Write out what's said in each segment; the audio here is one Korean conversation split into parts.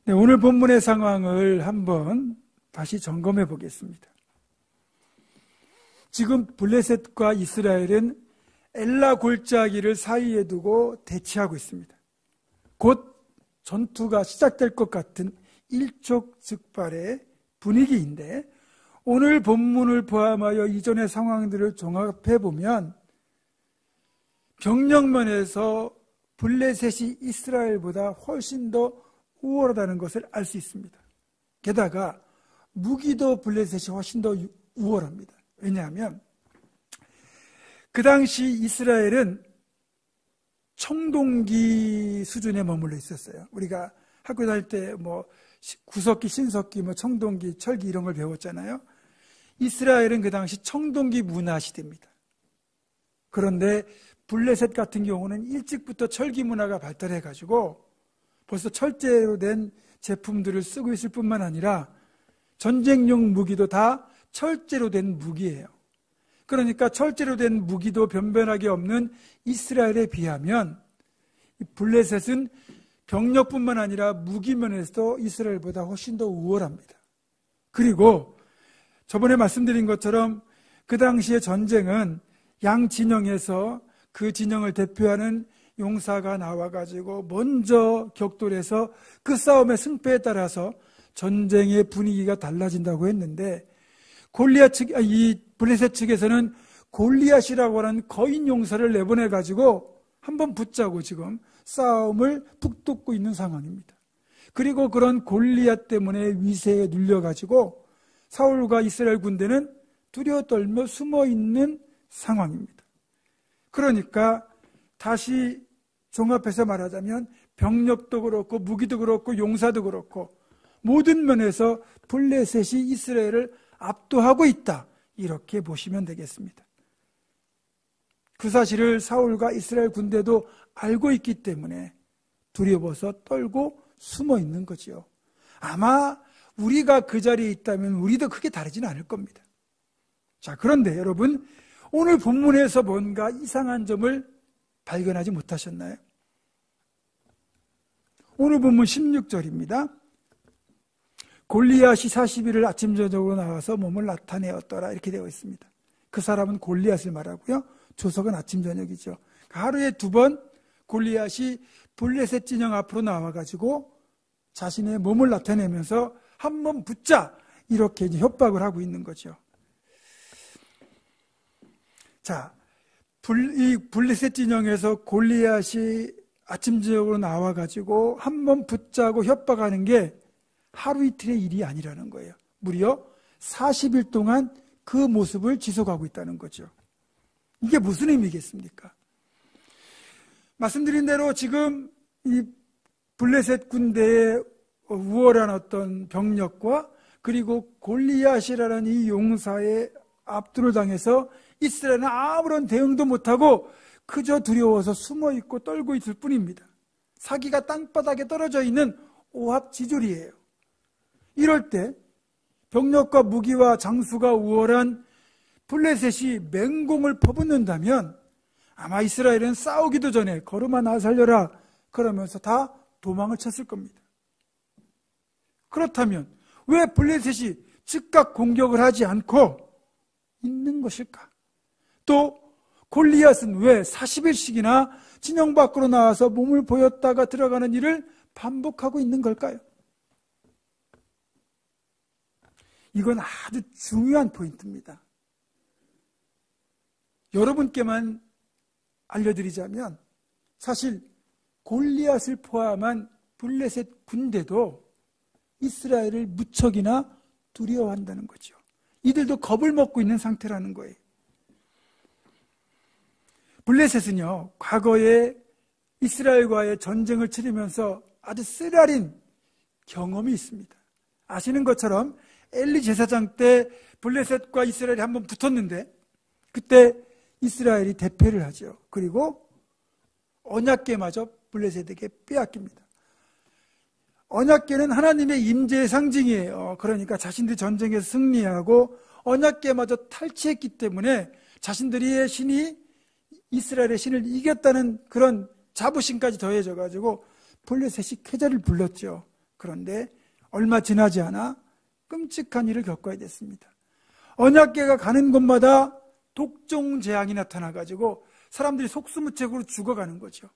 네, 오늘 본문의 상황을 한번 다시 점검해 보겠습니다. 지금 블레셋과 이스라엘은 엘라 골짜기를 사이에 두고 대치하고 있습니다. 곧 전투가 시작될 것 같은 일촉즉발의 분위기인데, 오늘 본문을 포함하여 이전의 상황들을 종합해 보면 병력면에서 블레셋이 이스라엘보다 훨씬 더 우월하다는 것을 알 수 있습니다. 게다가 무기도 블레셋이 훨씬 더 우월합니다. 왜냐하면 그 당시 이스라엘은 청동기 수준에 머물러 있었어요. 우리가 학교 다닐 때 구석기, 신석기, 청동기, 철기 이런 걸 배웠잖아요. 이스라엘은 그 당시 청동기 문화 시대입니다. 그런데 블레셋 같은 경우는 일찍부터 철기 문화가 발달해가지고 벌써 철제로 된 제품들을 쓰고 있을 뿐만 아니라 전쟁용 무기도 다 철제로 된 무기예요. 그러니까 철제로 된 무기도 변변하게 없는 이스라엘에 비하면 블레셋은 병력뿐만 아니라 무기면에서도 이스라엘보다 훨씬 더 우월합니다. 그리고 저번에 말씀드린 것처럼 그 당시의 전쟁은 양 진영에서 그 진영을 대표하는 용사가 나와가지고 먼저 격돌해서 그 싸움의 승패에 따라서 전쟁의 분위기가 달라진다고 했는데, 이 블레셋 측에서는 골리앗이라고 하는 거인 용사를 내보내가지고 한번 붙자고 지금 싸움을 북돋고 있는 상황입니다. 그리고 그런 골리앗 때문에 위세에 눌려가지고 사울과 이스라엘 군대는 두려워 떨며 숨어 있는 상황입니다. 그러니까 다시 종합해서 말하자면 병력도 그렇고 무기도 그렇고 용사도 그렇고 모든 면에서 블레셋이 이스라엘을 압도하고 있다, 이렇게 보시면 되겠습니다. 그 사실을 사울과 이스라엘 군대도 알고 있기 때문에 두려워서 떨고 숨어 있는 거지요. 아마 우리가 그 자리에 있다면 우리도 크게 다르지는 않을 겁니다. 자, 그런데 여러분, 오늘 본문에서 뭔가 이상한 점을 발견하지 못하셨나요? 오늘 본문 16절입니다. 골리앗이 40일을 아침 저녁으로 나와서 몸을 나타내었더라, 이렇게 되어 있습니다. 그 사람은 골리앗을 말하고요, 조석은 아침 저녁이죠. 하루에 2번 골리앗이 블레셋 진영 앞으로 나와가지고 자신의 몸을 나타내면서 한번 붙자, 이렇게 이제 협박을 하고 있는 거죠. 자, 이 블레셋 진영에서 골리앗이 아침 저녁으로 나와가지고 한번 붙자고 협박하는 게 하루 이틀의 일이 아니라는 거예요. 무려 40일 동안 그 모습을 지속하고 있다는 거죠. 이게 무슨 의미겠습니까? 말씀드린 대로 지금 이 블레셋 군대의 우월한 어떤 병력과 그리고 골리앗이라는 이 용사의 압도를 당해서 이스라엘은 아무런 대응도 못하고 그저 두려워서 숨어있고 떨고 있을 뿐입니다. 사기가 땅바닥에 떨어져 있는 오합지졸이에요. 이럴 때 병력과 무기와 장수가 우월한 블레셋이 맹공을 퍼붓는다면 아마 이스라엘은 싸우기도 전에 걸음아 나 살려라 그러면서 다 도망을 쳤을 겁니다. 그렇다면 왜 블레셋이 즉각 공격을 하지 않고 있는 것일까? 또 골리앗은 왜 40일씩이나 진영 밖으로 나와서 몸을 보였다가 들어가는 일을 반복하고 있는 걸까요? 이건 아주 중요한 포인트입니다. 여러분께만 알려드리자면 사실 골리앗을 포함한 블레셋 군대도 이스라엘을 무척이나 두려워한다는 거죠. 이들도 겁을 먹고 있는 상태라는 거예요. 블레셋은요, 과거에 이스라엘과의 전쟁을 치르면서 아주 쓰라린 경험이 있습니다. 아시는 것처럼 엘리 제사장 때 블레셋과 이스라엘이 한번 붙었는데 그때 이스라엘이 대패를 하죠. 그리고 언약궤마저 블레셋에게 빼앗깁니다. 언약궤는 하나님의 임재의 상징이에요. 그러니까 자신들이 전쟁에서 승리하고 언약궤마저 탈취했기 때문에 자신들의 신이 이스라엘의 신을 이겼다는 그런 자부심까지 더해져 가지고 블레셋이 쾌자를 불렀죠. 그런데 얼마 지나지 않아 끔찍한 일을 겪어야 됐습니다. 언약궤가 가는 곳마다 독종 재앙이 나타나가지고 사람들이 속수무책으로 죽어가는 거죠.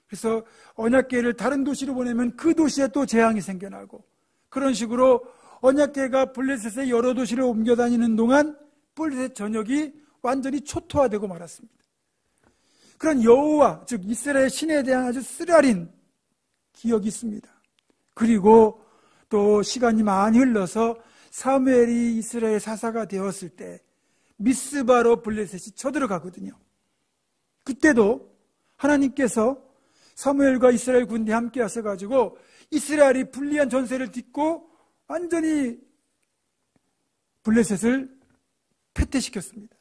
그래서 언약궤를 다른 도시로 보내면 그 도시에 또 재앙이 생겨나고, 그런 식으로 언약궤가 블레셋의 여러 도시를 옮겨 다니는 동안 블레셋 전역이 완전히 초토화되고 말았습니다. 그런 여호와, 즉 이스라엘 신에 대한 아주 쓰라린 기억이 있습니다. 그리고 또 시간이 많이 흘러서 사무엘이 이스라엘 사사가 되었을 때 미스바로 블레셋이 쳐들어가거든요. 그때도 하나님께서 사무엘과 이스라엘 군대 함께 하셔가지고 이스라엘이 불리한 전세를 딛고 완전히 블레셋을 패퇴시켰습니다.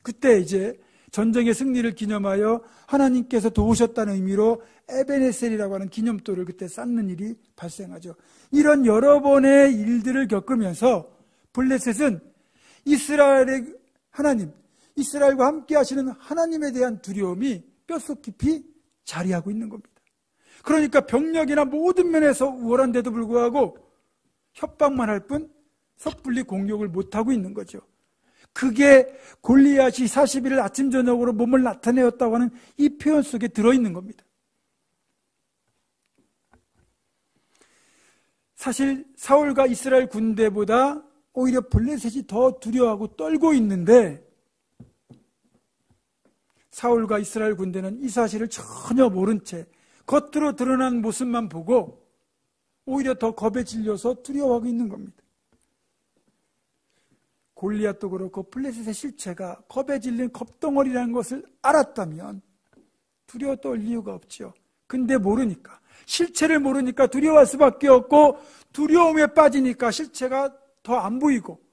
그때 이제 전쟁의 승리를 기념하여 하나님께서 도우셨다는 의미로 에베네셀이라고 하는 기념돌을 그때 쌓는 일이 발생하죠. 이런 여러 번의 일들을 겪으면서 블레셋은 이스라엘의 하나님, 이스라엘과 함께 하시는 하나님에 대한 두려움이 뼛속 깊이 자리하고 있는 겁니다. 그러니까 병력이나 모든 면에서 우월한데도 불구하고 협박만 할 뿐 섣불리 공격을 못하고 있는 거죠. 그게 골리앗이 40일 아침 저녁으로 몸을 나타내었다고 하는 이 표현 속에 들어있는 겁니다. 사실 사울과 이스라엘 군대보다 오히려 블레셋이 더 두려워하고 떨고 있는데, 사울과 이스라엘 군대는 이 사실을 전혀 모른 채 겉으로 드러난 모습만 보고 오히려 더 겁에 질려서 두려워하고 있는 겁니다. 골리앗도 그렇고 블레셋의 실체가 겁에 질린 겁덩어리라는 것을 알았다면 두려워 떨 이유가 없죠. 근데 모르니까, 실체를 모르니까 두려워할 수밖에 없고, 두려움에 빠지니까 실체가 더 안 보이고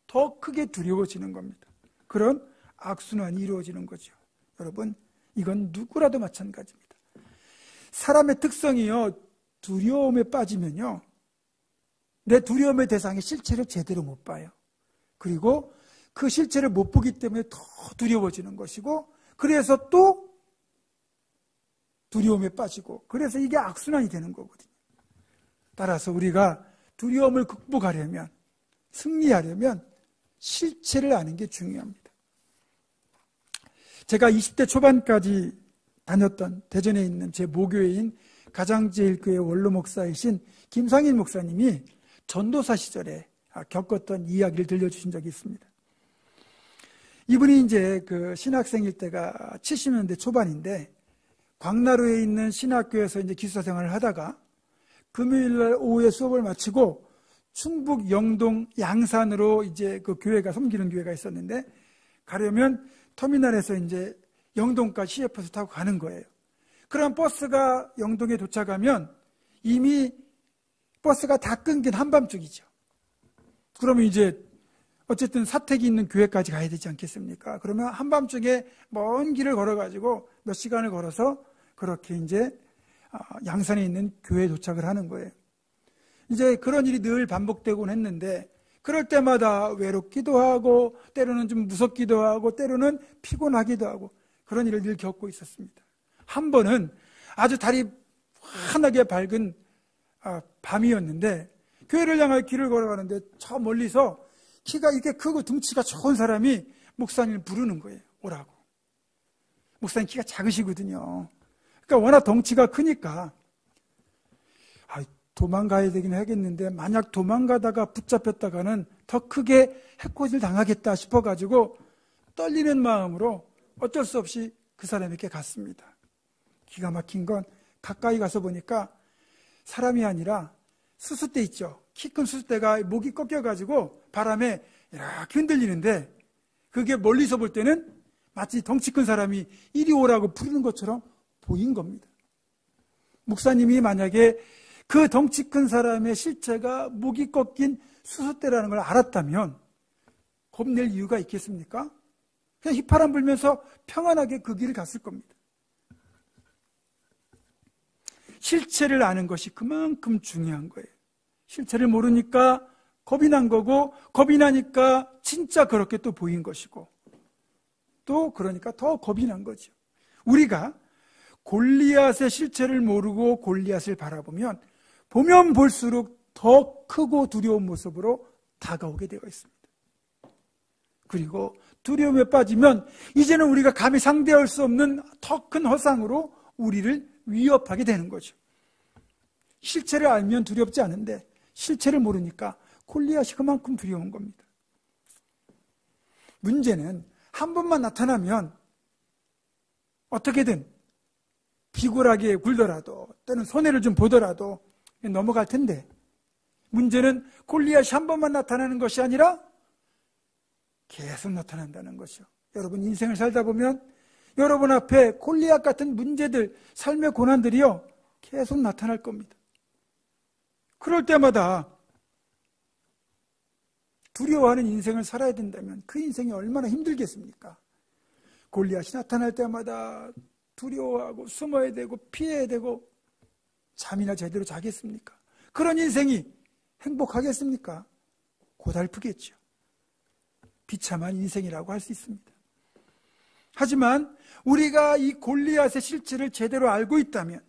더 크게 두려워지는 겁니다. 그런 악순환이 이루어지는 거죠. 여러분, 이건 누구라도 마찬가지입니다. 사람의 특성이요, 두려움에 빠지면요, 내 두려움의 대상의 실체를 제대로 못 봐요. 그리고 그 실체를 못 보기 때문에 더 두려워지는 것이고, 그래서 또 두려움에 빠지고, 그래서 이게 악순환이 되는 거거든요. 따라서 우리가 두려움을 극복하려면, 승리하려면 실체를 아는 게 중요합니다. 제가 20대 초반까지 다녔던 대전에 있는 제 모교회인 가장제일교회 원로 목사이신 김상인 목사님이 전도사 시절에 겪었던 이야기를 들려주신 적이 있습니다. 이분이 이제 그 신학생일 때가 70년대 초반인데, 광나루에 있는 신학교에서 이제 기숙사 생활을 하다가 금요일날 오후에 수업을 마치고 충북 영동 양산으로 이제 그 교회가, 섬기는 교회가 있었는데, 가려면 터미널에서 이제 영동까지 시외버스 타고 가는 거예요. 그럼 버스가 영동에 도착하면 이미 버스가 다 끊긴 한밤중이죠. 그러면 이제 어쨌든 사택이 있는 교회까지 가야 되지 않겠습니까? 그러면 한밤중에 먼 길을 걸어가지고 몇 시간을 걸어서 그렇게 이제 양산에 있는 교회에 도착을 하는 거예요. 이제 그런 일이 늘 반복되곤 했는데, 그럴 때마다 외롭기도 하고 때로는 좀 무섭기도 하고 때로는 피곤하기도 하고 그런 일을 늘 겪고 있었습니다. 한 번은 아주 달이 환하게 밝은 밤이었는데, 교회를 향해 길을 걸어가는데 저 멀리서 키가 이렇게 크고 등치가 좋은 사람이 목사님을 부르는 거예요. 오라고. 목사님 키가 작으시거든요. 그러니까 워낙 덩치가 크니까 도망가야 되긴 하겠는데, 만약 도망가다가 붙잡혔다가는 더 크게 해코지를 당하겠다 싶어가지고 떨리는 마음으로 어쩔 수 없이 그 사람에게 갔습니다. 기가 막힌 건 가까이 가서 보니까 사람이 아니라 수수대 있죠. 키 큰 수수대가 목이 꺾여가지고 바람에 이렇게 흔들리는데, 그게 멀리서 볼 때는 마치 덩치 큰 사람이 이리 오라고 부르는 것처럼 보인 겁니다. 목사님이 만약에 그 덩치 큰 사람의 실체가 목이 꺾인 수수대라는 걸 알았다면 겁낼 이유가 있겠습니까? 그냥 휘파람 불면서 평안하게 그 길을 갔을 겁니다. 실체를 아는 것이 그만큼 중요한 거예요. 실체를 모르니까 겁이 난 거고, 겁이 나니까 진짜 그렇게 또 보인 것이고, 또 그러니까 더 겁이 난 거죠. 우리가 골리앗의 실체를 모르고 골리앗을 바라보면 보면 볼수록 더 크고 두려운 모습으로 다가오게 되어 있습니다. 그리고 두려움에 빠지면 이제는 우리가 감히 상대할 수 없는 더 큰 허상으로 우리를 위협하게 되는 거죠. 실체를 알면 두렵지 않은데 실체를 모르니까 골리앗이 그만큼 두려운 겁니다. 문제는 한 번만 나타나면 어떻게든 비굴하게 굴더라도 또는 손해를 좀 보더라도 넘어갈 텐데, 문제는 골리앗이 한 번만 나타나는 것이 아니라 계속 나타난다는 것이요. 여러분 인생을 살다 보면 여러분 앞에 골리앗 같은 문제들, 삶의 고난들이요 계속 나타날 겁니다. 그럴 때마다 두려워하는 인생을 살아야 된다면 그 인생이 얼마나 힘들겠습니까? 골리앗이 나타날 때마다 두려워하고 숨어야 되고 피해야 되고 잠이나 제대로 자겠습니까? 그런 인생이 행복하겠습니까? 고달프겠죠. 비참한 인생이라고 할 수 있습니다. 하지만 우리가 이 골리앗의 실체를 제대로 알고 있다면,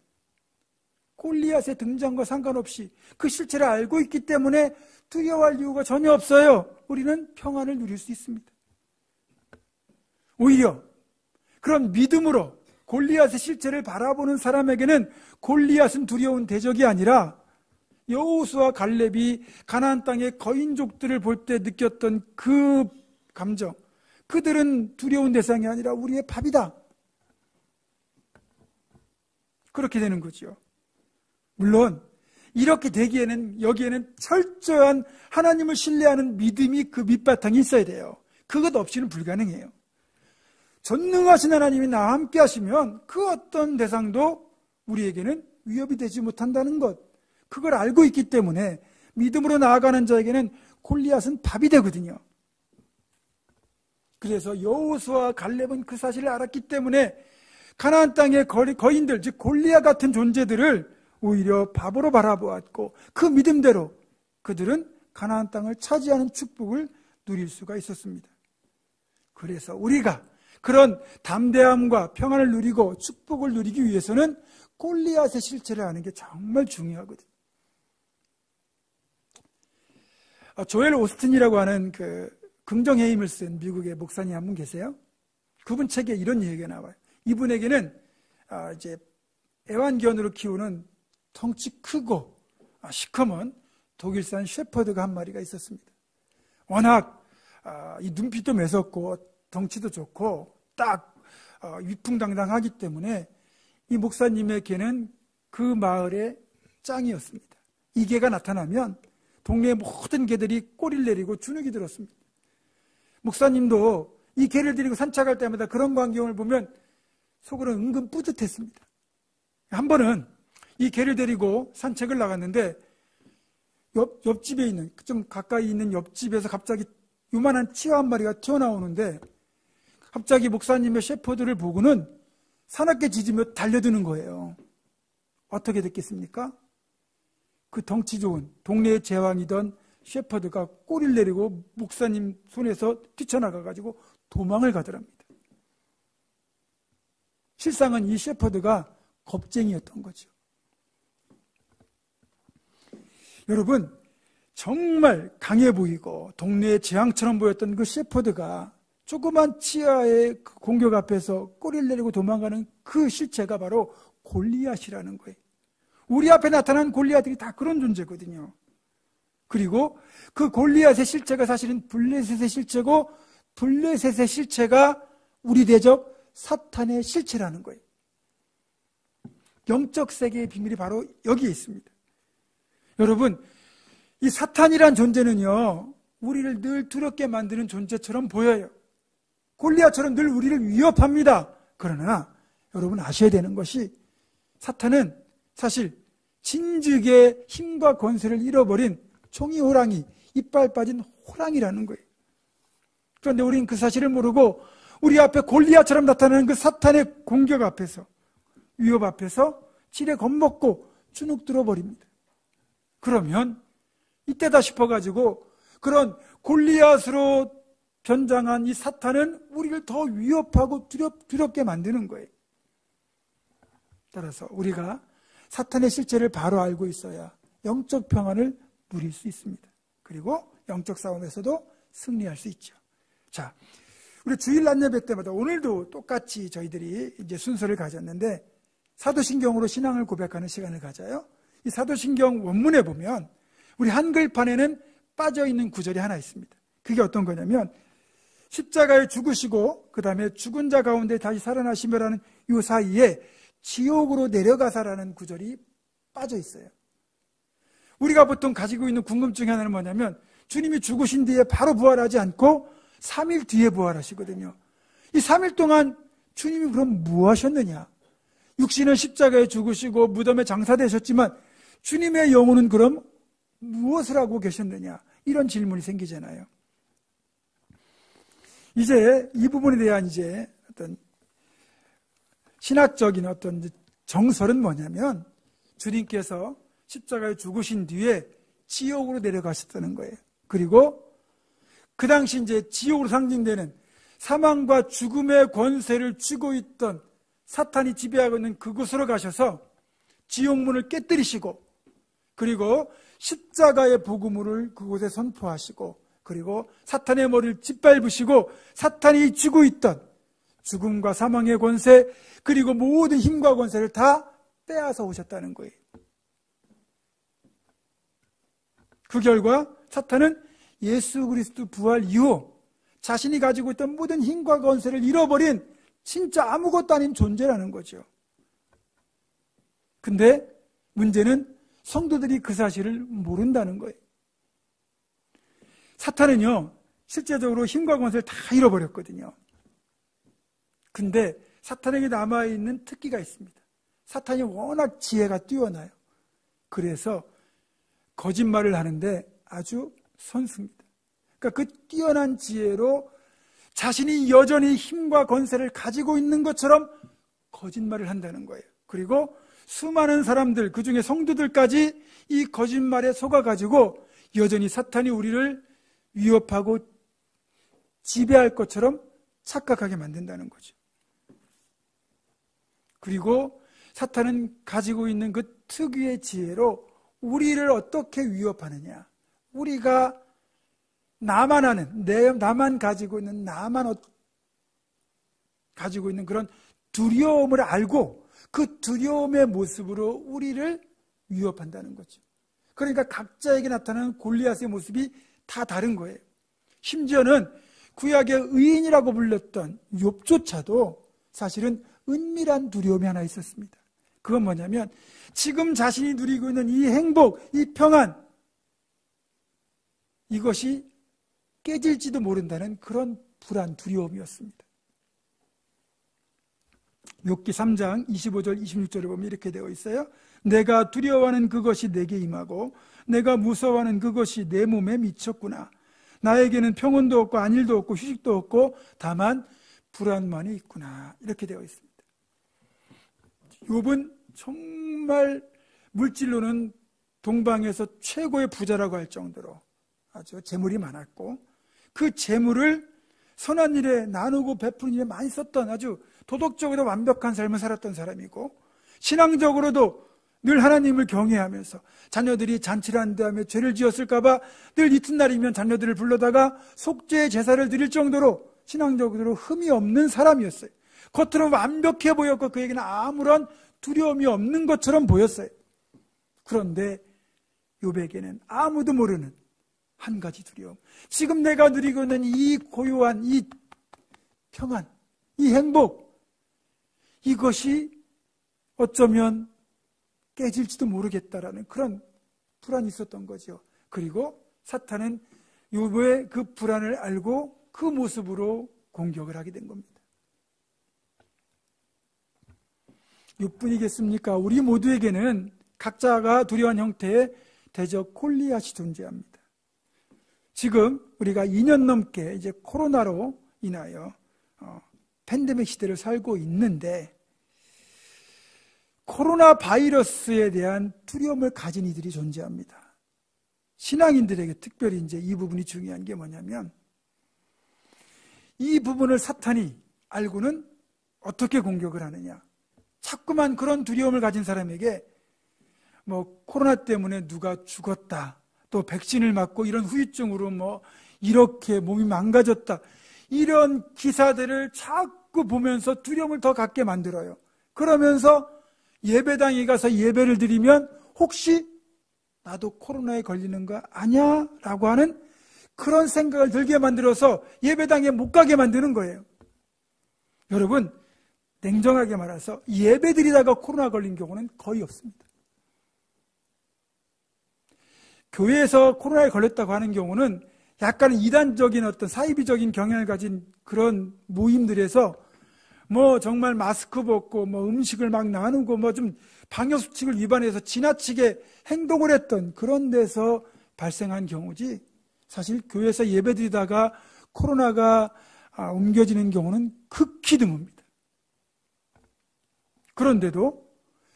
골리앗의 등장과 상관없이 그 실체를 알고 있기 때문에 두려워할 이유가 전혀 없어요. 우리는 평안을 누릴 수 있습니다. 오히려 그런 믿음으로 골리앗의 실체를 바라보는 사람에게는 골리앗은 두려운 대적이 아니라 여호수아 갈렙이 가나안 땅의 거인족들을 볼 때 느꼈던 그 감정, 그들은 두려운 대상이 아니라 우리의 밥이다. 그렇게 되는 거죠. 물론 이렇게 되기에는 여기에는 철저한 하나님을 신뢰하는 믿음이 그 밑바탕이 있어야 돼요. 그것 없이는 불가능해요. 전능하신 하나님이 나와 함께 하시면 그 어떤 대상도 우리에게는 위협이 되지 못한다는 것, 그걸 알고 있기 때문에 믿음으로 나아가는 자에게는 골리앗은 밥이 되거든요. 그래서 여호수아 갈렙은 그 사실을 알았기 때문에 가나안 땅의 거인들, 즉 골리앗 같은 존재들을 오히려 밥으로 바라보았고, 그 믿음대로 그들은 가나안 땅을 차지하는 축복을 누릴 수가 있었습니다. 그래서 우리가 그런 담대함과 평안을 누리고 축복을 누리기 위해서는 골리앗의 실체를 아는 게 정말 중요하거든요. 조엘 오스틴이라고 하는 그 긍정의 힘을 쓴 미국의 목사님 한 분 계세요. 그분 책에 이런 얘기가 나와요. 이분에게는 이제 애완견으로 키우는 덩치 크고 시커먼 독일산 셰퍼드가 한 마리가 있었습니다. 워낙 이 눈빛도 매섭고 덩치도 좋고 딱 위풍당당하기 때문에 이 목사님의 개는 그 마을의 짱이었습니다. 이 개가 나타나면 동네의 모든 개들이 꼬리를 내리고 주눅이 들었습니다. 목사님도 이 개를 데리고 산책할 때마다 그런 광경을 보면 속으로 은근 뿌듯했습니다. 한 번은 이 개를 데리고 산책을 나갔는데 옆집에 있는, 좀 가까이 있는 옆집에서 갑자기 요만한 치아 한 마리가 튀어나오는데 갑자기 목사님의 셰퍼드를 보고는 사납게 짖으며 달려드는 거예요. 어떻게 됐겠습니까? 그 덩치 좋은 동네의 제왕이던 셰퍼드가 꼬리를 내리고 목사님 손에서 뛰쳐나가가지고 도망을 가더랍니다. 실상은 이 셰퍼드가 겁쟁이였던 거죠. 여러분, 정말 강해 보이고 동네의 재앙처럼 보였던 그 셰퍼드가 조그만 치아의 그 공격 앞에서 꼬리를 내리고 도망가는 그 실체가 바로 골리앗이라는 거예요. 우리 앞에 나타난 골리앗들이 다 그런 존재거든요. 그리고 그 골리앗의 실체가 사실은 블레셋의 실체고, 블레셋의 실체가 우리 대적 사탄의 실체라는 거예요. 영적 세계의 비밀이 바로 여기에 있습니다. 여러분, 이 사탄이란 존재는요, 우리를 늘 두렵게 만드는 존재처럼 보여요. 골리앗처럼 늘 우리를 위협합니다. 그러나 여러분 아셔야 되는 것이, 사탄은 사실 진즉의 힘과 권세를 잃어버린 종이 호랑이, 이빨 빠진 호랑이라는 거예요. 그런데 우리는 그 사실을 모르고 우리 앞에 골리앗처럼 나타나는 그 사탄의 공격 앞에서, 위협 앞에서 지레 겁먹고 주눅 들어버립니다. 그러면 이때다 싶어가지고 그런 골리앗으로 변장한 이 사탄은 우리를 더 위협하고 두렵게 만드는 거예요. 따라서 우리가 사탄의 실체를 바로 알고 있어야 영적 평안을 누릴 수 있습니다. 그리고 영적 싸움에서도 승리할 수 있죠. 자, 우리 주일 낮 예배 때마다 오늘도 똑같이 저희들이 이제 순서를 가졌는데 사도신경으로 신앙을 고백하는 시간을 가져요. 이 사도신경 원문에 보면 우리 한글판에는 빠져있는 구절이 하나 있습니다. 그게 어떤 거냐면 십자가에 죽으시고 그 다음에 죽은 자 가운데 다시 살아나시며라는 이 사이에 지옥으로 내려가사라는 구절이 빠져 있어요. 우리가 보통 가지고 있는 궁금증 하나는 뭐냐면 주님이 죽으신 뒤에 바로 부활하지 않고 3일 뒤에 부활하시거든요. 이 3일 동안 주님이 그럼 뭐 하셨느냐? 육신은 십자가에 죽으시고 무덤에 장사되셨지만 주님의 영혼은 그럼 무엇을 하고 계셨느냐? 이런 질문이 생기잖아요. 이제 이 부분에 대한 이제 어떤 신학적인 어떤 정설은 뭐냐면 주님께서 십자가에 죽으신 뒤에 지옥으로 내려가셨다는 거예요. 그리고 그 당시 이제 지옥으로 상징되는 사망과 죽음의 권세를 쥐고 있던 사탄이 지배하고 있는 그곳으로 가셔서 지옥문을 깨뜨리시고 그리고 십자가의 복음을 그곳에 선포하시고 그리고 사탄의 머리를 짓밟으시고 사탄이 쥐고 있던 죽음과 사망의 권세 그리고 모든 힘과 권세를 다 빼앗아 오셨다는 거예요. 그 결과 사탄은 예수 그리스도 부활 이후 자신이 가지고 있던 모든 힘과 권세를 잃어버린 진짜 아무것도 아닌 존재라는 거죠. 근데 문제는 성도들이 그 사실을 모른다는 거예요. 사탄은요, 실제적으로 힘과 권세를 다 잃어버렸거든요. 근데 사탄에게 남아있는 특기가 있습니다. 사탄이 워낙 지혜가 뛰어나요. 그래서 거짓말을 하는데 아주 선수입니다. 그러니까 그 뛰어난 지혜로 자신이 여전히 힘과 권세를 가지고 있는 것처럼 거짓말을 한다는 거예요. 그리고 수많은 사람들, 그 중에 성도들까지 이 거짓말에 속아가지고 여전히 사탄이 우리를 위협하고 지배할 것처럼 착각하게 만든다는 거죠. 그리고 사탄은 가지고 있는 그 특유의 지혜로 우리를 어떻게 위협하느냐. 우리가 나만 아는, 나만 가지고 있는, 가지고 있는 그런 두려움을 알고 그 두려움의 모습으로 우리를 위협한다는 거죠. 그러니까 각자에게 나타나는 골리앗의 모습이 다 다른 거예요. 심지어는 구약의 의인이라고 불렸던 욥조차도 사실은 은밀한 두려움이 하나 있었습니다. 그건 뭐냐면 지금 자신이 누리고 있는 이 행복, 이 평안, 이것이 깨질지도 모른다는 그런 불안, 두려움이었습니다. 욥기 3장 25절 26절에 보면 이렇게 되어 있어요. 내가 두려워하는 그것이 내게 임하고 내가 무서워하는 그것이 내 몸에 미쳤구나. 나에게는 평온도 없고 안일도 없고 휴식도 없고 다만 불안만이 있구나. 이렇게 되어 있습니다. 욥은 정말 물질로는 동방에서 최고의 부자라고 할 정도로 아주 재물이 많았고 그 재물을 선한 일에 나누고 베푸는 일에 많이 썼던 아주 도덕적으로 완벽한 삶을 살았던 사람이고 신앙적으로도 늘 하나님을 경외하면서 자녀들이 잔치를 한다며 죄를 지었을까봐 늘 이튿날이면 자녀들을 불러다가 속죄의 제사를 드릴 정도로 신앙적으로 흠이 없는 사람이었어요. 겉으로 완벽해 보였고 그에게는 아무런 두려움이 없는 것처럼 보였어요. 그런데 욥에게는 아무도 모르는 한 가지 두려움. 지금 내가 누리고 있는 이 고요한 이 평안, 이 행복, 이것이 어쩌면 깨질지도 모르겠다라는 그런 불안이 있었던 거죠. 그리고 사탄은 욥의 그 불안을 알고 그 모습으로 공격을 하게 된 겁니다. 욥뿐이겠습니까? 우리 모두에게는 각자가 두려운 형태의 대적 골리앗이 존재합니다. 지금 우리가 2년 넘게 이제 코로나로 인하여 팬데믹 시대를 살고 있는데 코로나 바이러스에 대한 두려움을 가진 이들이 존재합니다. 신앙인들에게 특별히 이제 이 부분이 중요한 게 뭐냐면 이 부분을 사탄이 알고는 어떻게 공격을 하느냐. 자꾸만 그런 두려움을 가진 사람에게 뭐 코로나 때문에 누가 죽었다, 또 백신을 맞고 이런 후유증으로 뭐 이렇게 몸이 망가졌다, 이런 기사들을 자꾸 보면서 두려움을 더 갖게 만들어요. 그러면서 예배당에 가서 예배를 드리면 혹시 나도 코로나에 걸리는 거 아니야? 라고 하는 그런 생각을 들게 만들어서 예배당에 못 가게 만드는 거예요. 여러분, 냉정하게 말해서 예배 드리다가 코로나 걸린 경우는 거의 없습니다. 교회에서 코로나에 걸렸다고 하는 경우는 약간 이단적인 어떤 사이비적인 경향을 가진 그런 모임들에서 뭐 정말 마스크 벗고 뭐 음식을 막 나누고 뭐 좀 방역수칙을 위반해서 지나치게 행동을 했던 그런 데서 발생한 경우지, 사실 교회에서 예배드리다가 코로나가 옮겨지는 경우는 극히 드뭅니다. 그런데도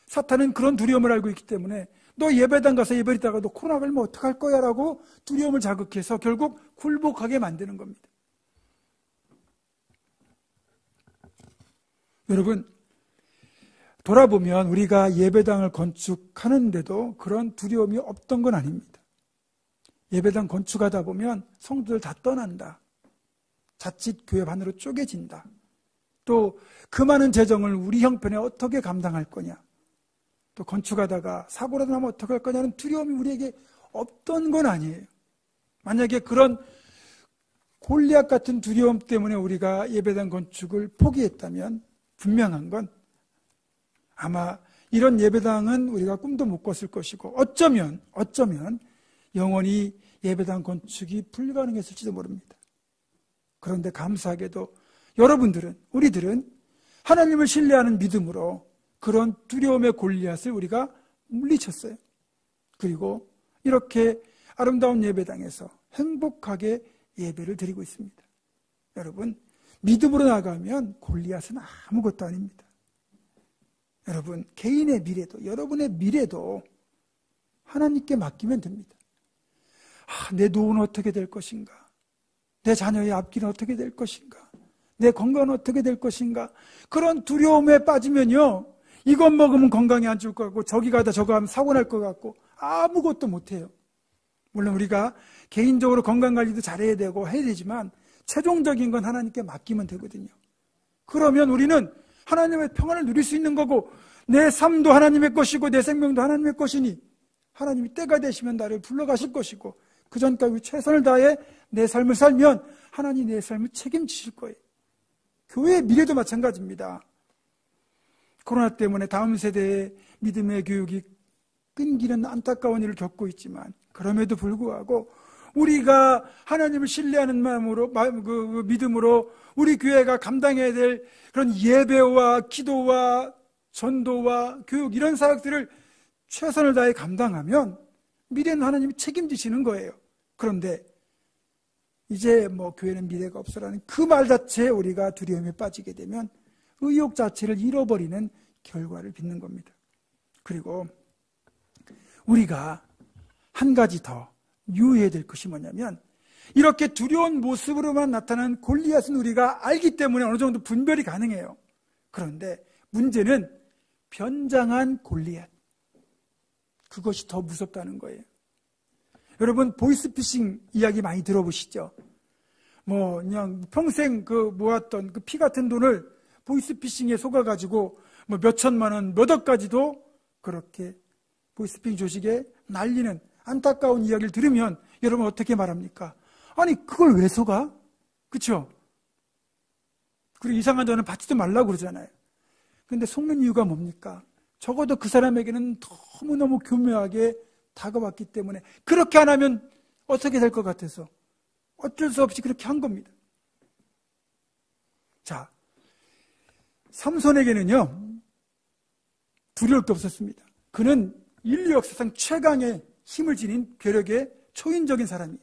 사탄은 그런 두려움을 알고 있기 때문에 너 예배당 가서 예배드리다가 너 코로나 걸리면 어떡할 거야? 라고 두려움을 자극해서 결국 굴복하게 만드는 겁니다. 여러분, 돌아보면 우리가 예배당을 건축하는데도 그런 두려움이 없던 건 아닙니다. 예배당 건축하다 보면 성도들 다 떠난다, 자칫 교회 반으로 쪼개진다, 또 그 많은 재정을 우리 형편에 어떻게 감당할 거냐, 또 건축하다가 사고라도 나면 어떻게 할 거냐는 두려움이 우리에게 없던 건 아니에요. 만약에 그런 골리앗 같은 두려움 때문에 우리가 예배당 건축을 포기했다면 분명한 건 아마 이런 예배당은 우리가 꿈도 못 꿨을 것이고 어쩌면 영원히 예배당 건축이 불가능했을지도 모릅니다. 그런데 감사하게도 여러분들은, 우리들은 하나님을 신뢰하는 믿음으로 그런 두려움의 골리앗을 우리가 물리쳤어요. 그리고 이렇게 아름다운 예배당에서 행복하게 예배를 드리고 있습니다. 여러분, 믿음으로 나가면 골리앗은 아무것도 아닙니다. 여러분, 개인의 미래도, 여러분의 미래도 하나님께 맡기면 됩니다. 내 노후는 어떻게 될 것인가? 내 자녀의 앞길은 어떻게 될 것인가? 내 건강은 어떻게 될 것인가? 그런 두려움에 빠지면요, 이것 먹으면 건강이 안 좋을 것 같고 저기 가다 저거 하면 사고 날 것 같고 아무것도 못해요. 물론 우리가 개인적으로 건강관리도 잘해야 되고 해야 되지만 최종적인 건 하나님께 맡기면 되거든요. 그러면 우리는 하나님의 평안을 누릴 수 있는 거고, 내 삶도 하나님의 것이고 내 생명도 하나님의 것이니 하나님이 때가 되시면 나를 불러가실 것이고, 그 전까지 최선을 다해 내 삶을 살면 하나님이 내 삶을 책임지실 거예요. 교회의 미래도 마찬가지입니다. 코로나 때문에 다음 세대의 믿음의 교육이 끊기는 안타까운 일을 겪고 있지만, 그럼에도 불구하고 우리가 하나님을 신뢰하는 마음으로, 믿음으로 우리 교회가 감당해야 될 그런 예배와 기도와 전도와 교육, 이런 사역들을 최선을 다해 감당하면 미래는 하나님이 책임지시는 거예요. 그런데 이제 뭐 교회는 미래가 없어라는 그 말 자체에 우리가 두려움에 빠지게 되면 의욕 자체를 잃어버리는 결과를 빚는 겁니다. 그리고 우리가 한 가지 더 유의해야 될 것이 뭐냐면, 이렇게 두려운 모습으로만 나타나는 골리앗은 우리가 알기 때문에 어느 정도 분별이 가능해요. 그런데 문제는 변장한 골리앗, 그것이 더 무섭다는 거예요. 여러분, 보이스피싱 이야기 많이 들어보시죠? 뭐 그냥 평생 모았던 그 피 같은 돈을 보이스피싱에 속아가지고 뭐 몇천만 원, 몇 억까지도 그렇게 보이스피싱 조직에 날리는 안타까운 이야기를 들으면 여러분 어떻게 말합니까? 아니, 그걸 왜 속아? 그렇죠? 그리고 이상한 돈은 받지도 말라고 그러잖아요. 근데 속는 이유가 뭡니까? 적어도 그 사람에게는 너무너무 교묘하게 다가왔기 때문에, 그렇게 안 하면 어떻게 될 것 같아서 어쩔 수 없이 그렇게 한 겁니다. 자, 삼손에게는요, 두려울 게 없었습니다. 그는 인류 역사상 최강의 힘을 지닌 괴력의 초인적인 사람이에요.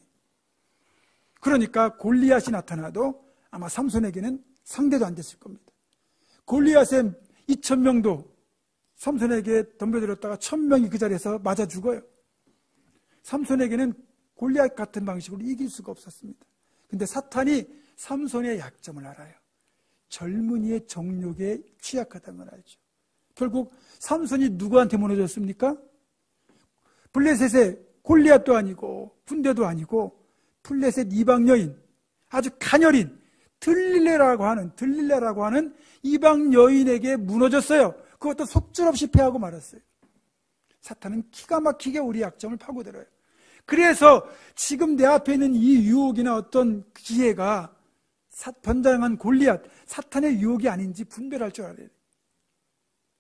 그러니까 골리앗이 나타나도 아마 삼손에게는 상대도 안 됐을 겁니다. 골리앗의 2,000명도 삼손에게 덤벼들었다가 1,000명이 그 자리에서 맞아 죽어요. 삼손에게는 골리앗 같은 방식으로 이길 수가 없었습니다. 근데 사탄이 삼손의 약점을 알아요. 젊은이의 정욕에 취약하다는 걸 알죠. 결국 삼손이 누구한테 무너졌습니까? 블레셋의 골리앗도 아니고 군대도 아니고 블레셋 이방 여인, 아주 가녀린 들릴레라고 하는 이방 여인에게 무너졌어요. 그것도 속절없이 패하고 말았어요. 사탄은 기가 막히게 우리 약점을 파고들어요. 그래서 지금 내 앞에 있는 이 유혹이나 어떤 기회가 변장한 골리앗, 사탄의 유혹이 아닌지 분별할 줄 알아야 돼요.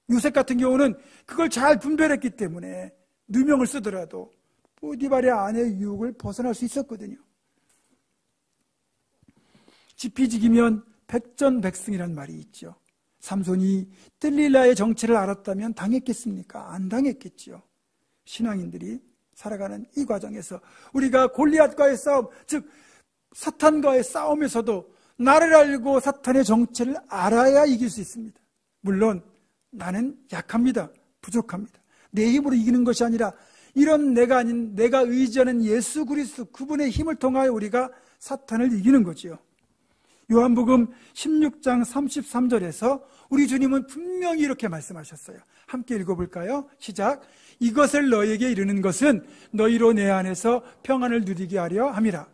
요셉 같은 경우는 그걸 잘 분별했기 때문에 누명을 쓰더라도 보디발의 아내의 유혹을 벗어날 수 있었거든요. 지피지기면 백전백승이란 말이 있죠. 삼손이 들릴라의 정체를 알았다면 당했겠습니까? 안 당했겠죠. 신앙인들이 살아가는 이 과정에서 우리가 골리앗과의 싸움, 즉 사탄과의 싸움에서도 나를 알고 사탄의 정체를 알아야 이길 수 있습니다. 물론 나는 약합니다. 부족합니다. 내 힘으로 이기는 것이 아니라 이런 내가 아닌 내가 의지하는 예수 그리스도 그분의 힘을 통하여 우리가 사탄을 이기는 거지요. 요한복음 16장 33절에서 우리 주님은 분명히 이렇게 말씀하셨어요. 함께 읽어볼까요? 시작. 이것을 너희에게 이르는 것은 너희로 내 안에서 평안을 누리게 하려 함이라.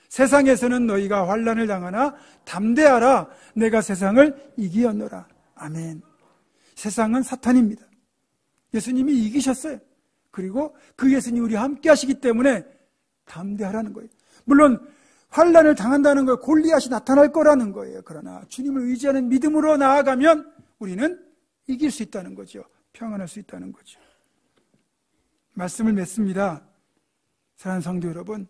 세상에서는 너희가 환난을 당하나 담대하라. 내가 세상을 이기었노라. 아멘. 세상은 사탄입니다. 예수님이 이기셨어요. 그리고 그 예수님이 우리와 함께 하시기 때문에 담대하라는 거예요. 물론 환난을 당한다는 거예요. 골리앗이 나타날 거라는 거예요. 그러나 주님을 의지하는 믿음으로 나아가면 우리는 이길 수 있다는 거죠. 평안할 수 있다는 거죠. 말씀을 맺습니다. 사랑하는 성도 여러분,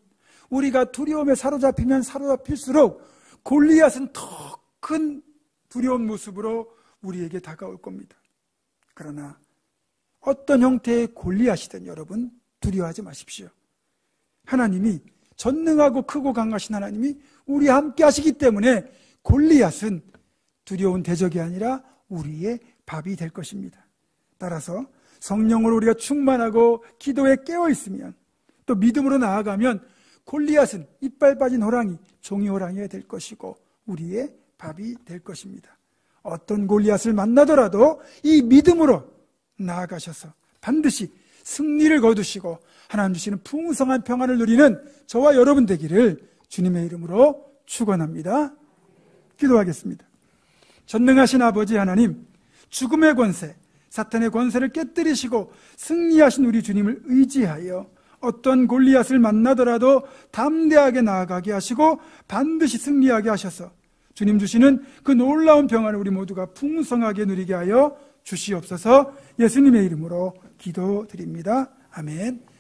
우리가 두려움에 사로잡히면 사로잡힐수록 골리앗은 더 큰 두려운 모습으로 우리에게 다가올 겁니다. 그러나 어떤 형태의 골리앗이든 여러분 두려워하지 마십시오. 하나님이 전능하고 크고 강하신 하나님이 우리와 함께 하시기 때문에 골리앗은 두려운 대적이 아니라 우리의 밥이 될 것입니다. 따라서 성령으로 우리가 충만하고 기도에 깨어있으면 또 믿음으로 나아가면 골리앗은 이빨 빠진 호랑이, 종이 호랑이가 될 것이고 우리의 밥이 될 것입니다. 어떤 골리앗을 만나더라도 이 믿음으로 나아가셔서 반드시 승리를 거두시고 하나님 주시는 풍성한 평안을 누리는 저와 여러분 되기를 주님의 이름으로 축원합니다. 기도하겠습니다. 전능하신 아버지 하나님, 죽음의 권세, 사탄의 권세를 깨뜨리시고 승리하신 우리 주님을 의지하여 어떤 골리앗을 만나더라도 담대하게 나아가게 하시고 반드시 승리하게 하셔서 주님 주시는 그 놀라운 평안을 우리 모두가 풍성하게 누리게 하여 주시옵소서. 예수님의 이름으로 기도드립니다. 아멘.